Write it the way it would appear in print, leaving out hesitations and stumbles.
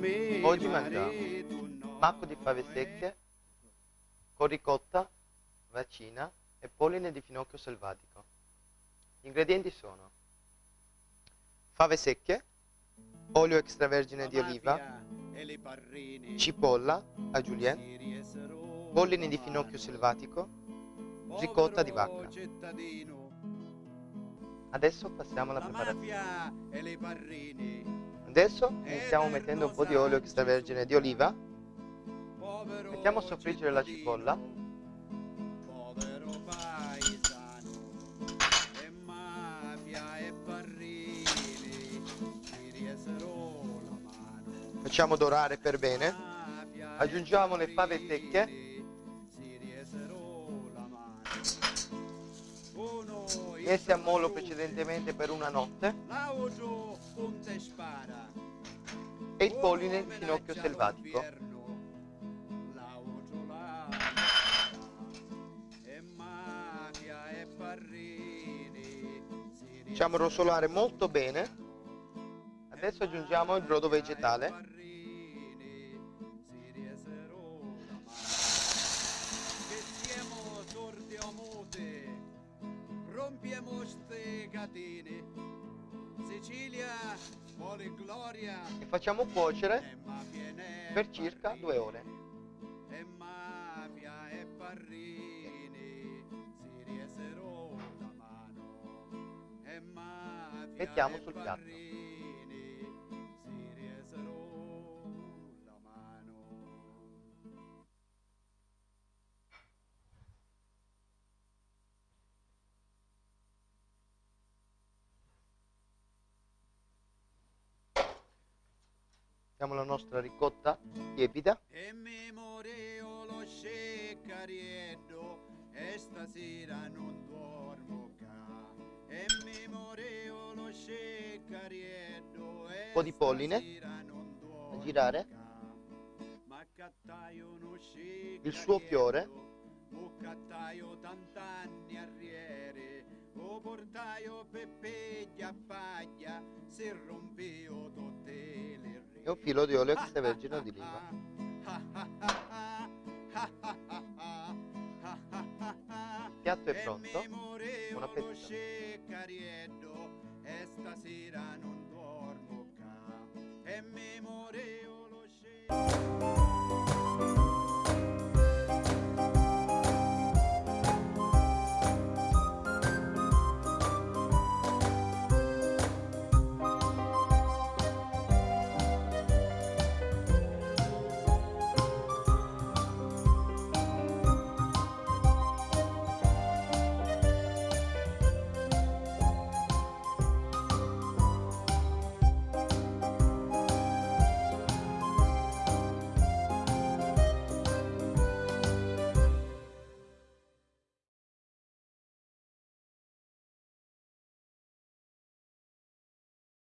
Oggi mangiamo macco di fave secche con ricotta, vaccina e polline di finocchio selvatico. Gli ingredienti sono fave secche, olio extravergine di oliva, cipolla a julienne, polline di finocchio selvatico, ricotta di vacca. Adesso passiamo alla preparazione. Adesso iniziamo mettendo un po' di olio extravergine di oliva. Mettiamo a soffriggere la cipolla. Facciamo dorare per bene. Aggiungiamo le fave secche. Messe a mollo precedentemente per una notte. E il polline di finocchio selvatico. Facciamo rosolare molto bene. Adesso aggiungiamo il brodo vegetale. Rompiamo ste catene, Sicilia vuole gloria E facciamo cuocere per circa 2 ore. E mafia e parrini si riesero la mano. E mafia Mettiamo e sul piatto. parrini si riesero la mano. Mettiamo la nostra ricotta lievita. E mi moreo lo sceccarietto e stasera non dormo ca. E mi moreo lo sceccarietto e Un po' di polline stasera non dormo a girare. Ma cattaio uno Il suo fiore. o cattaio tant'anni arriere o portaio peppeglia a paglia se rompeo tutte le E un filo di olio extravergine di oliva. Il piatto è pronto. Buon appetito. E stasera non dormo ca. E mi more